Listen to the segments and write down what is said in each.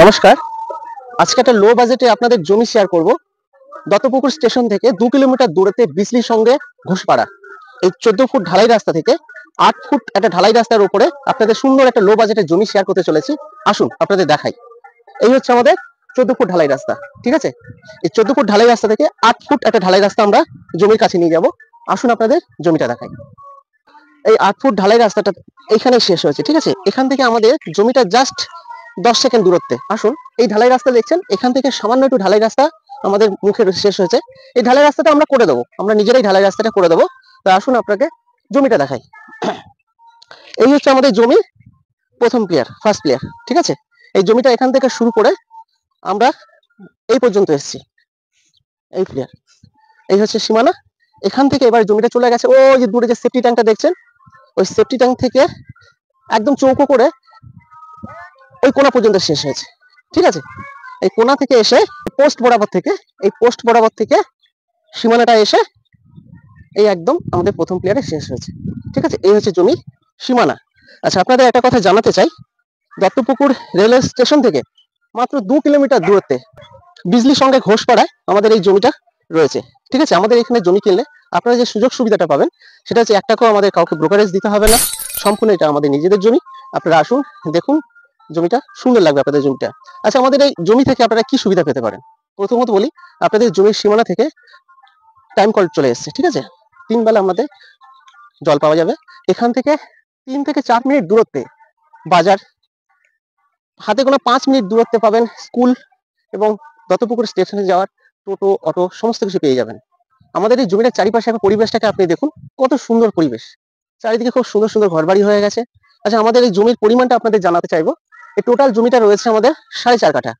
নমস্কার। আজকে একটা লো বাজেটে আপনাদের জমি শেয়ার করব। দত্তপুকুর স্টেশন থেকে 2 কিলোমিটার দূরত্বে বিসলির সঙ্গে ঘোষপাড়া এই 14 ফুট ঢালাই রাস্তা থেকে 8 ফুট একটা ঢালাই রাস্তার উপরে আপনাদের সুন্দর একটা লো বাজেটে জমি শেয়ার করতে চলেছি। আসুন আপনাদের দেখাই। এই হচ্ছে আমাদের 14 ফুট ঢালাই রাস্তা। ঠিক আছে, এই 14 ফুট ঢালাই রাস্তা থেকে 8 ফুট একটা ঢালাই রাস্তা আমরা জমির কাছে নিয়ে যাব। আসুন আপনাদের জমিটা দেখাই। এই 8 ফুট ঢালাই রাস্তাটা এইখানে শেষ হয়েছে। ঠিক আছে, এখান থেকে আমাদের জমিটা জাস্ট 10 সেকেন্ড দূরত্বে। আসুন, এই ঢালাই রাস্তা দেখছেন, এখান থেকে সামান্য একটু ঢালাই রাস্তা আমাদের মুখে শেষ হয়েছে। এই ঢালাই রাস্তাটা আমরা করে দেবো, আমরা নিজেরাই ঢালাই রাস্তাটা করে দেবো। তো আসুন আপনাকে জমিটা দেখাই। এই হচ্ছে আমাদের জমি, প্রথম প্লেয়ার, ফার্স্ট প্লেয়ার। ঠিক আছে, এই জমিটা এখান থেকে শুরু করে আমরা এই পর্যন্ত এসেছি। এই প্লেয়ার, এই হচ্ছে সীমানা। এখান থেকে এবার জমিটা চলে গেছে ওই যে দূরে যে সেফটি ট্যাঙ্কটা দেখছেন, ওই সেফটি ট্যাঙ্ক থেকে একদম চৌকো করে ওই কোনা পর্যন্ত শেষ হয়েছে। ঠিক আছে, এই কোনা থেকে এসে পোস্ট বরাবর থেকে, এই পোস্ট বরাবর থেকে সীমানাটা এসে এই একদম আমাদের প্রথম প্লেয়ারে শেষ হয়েছে। ঠিক আছে, এই হচ্ছে জমির সীমানা। আচ্ছা, আপনাদের একটা কথা জানাতে চাই, দত্তপুকুর রেলওয়ে স্টেশন থেকে মাত্র 2 কিলোমিটার দূরত্বে বিজলির সঙ্গে ঘোষপাড়ায় আমাদের এই জমিটা রয়েছে। ঠিক আছে, আমাদের এখানে জমি কিনলে আপনারা যে সুযোগ সুবিধাটা পাবেন সেটা হচ্ছে 1 টাকাও আমাদের কাউকে ব্রোকারেজ দিতে হবে না। সম্পূর্ণ এটা আমাদের নিজেদের জমি। আপনারা আসুন, দেখুন জমিটা, সুন্দর লাগবে আপনাদের জমিটা। আচ্ছা, আমাদের এই জমি থেকে আপনারা কি সুবিধা পেতে পারেন? প্রথমত বলি, আপনাদের জমির সীমানা থেকে টাইম কল চলে এসেছে। ঠিক আছে, 3 বেলা আমাদের জল পাওয়া যাবে। এখান থেকে 3 থেকে 4 মিনিট দূরত্বে বাজার, হাতে গোনা 5 মিনিট দূরত্বে পাবেন স্কুল, এবং দত্তপুকুর স্টেশনে যাওয়ার টোটো, অটো সমস্ত কিছু পেয়ে যাবেন। আমাদের এই জমিটার চারিপাশে পরিবেশটাকে আপনি দেখুন, কত সুন্দর পরিবেশ। চারিদিকে খুব সুন্দর সুন্দর ঘরবাড়ি হয়ে গেছে। আচ্ছা, আমাদের এই জমির পরিমাণটা আপনাদের জানাতে চাইবো। এই টোটাল জমিটা রয়েছে আমাদের 4.5 কাঠা।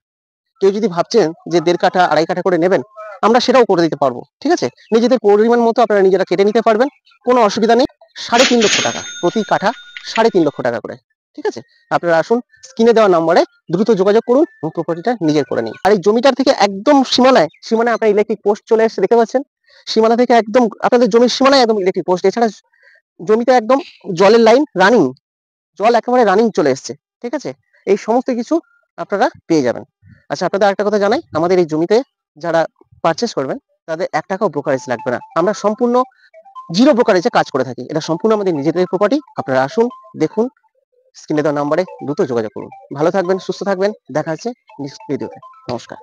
কেউ যদি ভাবছেন যে 1.5 কাঠা 2.5 কাঠা করে নেবেন, আমরা সেটাও করে দিতে পারবো। ঠিক আছে, নিজেদের পরিমাণ মতো আপনারা নিজেরা কেটে নিতে পারবেন, কোনো অসুবিধা নেই। 3.5 লক্ষ টাকা প্রতি কাঠা, 3.5 লক্ষ টাকা করে। ঠিক আছে, আপনারা আসুন, স্ক্রিনে দেওয়া নম্বরে দ্রুত যোগাযোগ করুন এবং প্রপার্টিটা নিজের করে নিন। আর এই জমিটার থেকে একদম সীমানায় আপনার ইলেকট্রিক পোস্ট চলে এসে দেখতে পাচ্ছেন। সীমানা থেকে একদম আপনাদের জমির সীমানায় একদম ইলেকট্রিক পোস্ট। এছাড়া জমিতে একদম জলের লাইন রানিং, জল একেবারে রানিং চলে এসছে। ঠিক আছে, এই সমস্ত কিছু আপনারা পেয়ে যাবেন। আচ্ছা, আপনাদের একটা কথা জানাই, আমাদের এই জমিতে যারা পারচেস করবেন তাদের 1 টাকাও ব্রোকারেজ লাগবে না। আমরা সম্পূর্ণ জিরো ব্রোকারেজে কাজ করে থাকি। এটা সম্পূর্ণ আমাদের নিজেদের প্রপার্টি। আপনারা আসুন, দেখুন, স্ক্রিনে দেওয়া নাম্বারে দ্রুত যোগাযোগ করুন। ভালো থাকবেন, সুস্থ থাকবেন। দেখা হচ্ছে নেক্সট ভিডিওতে। নমস্কার।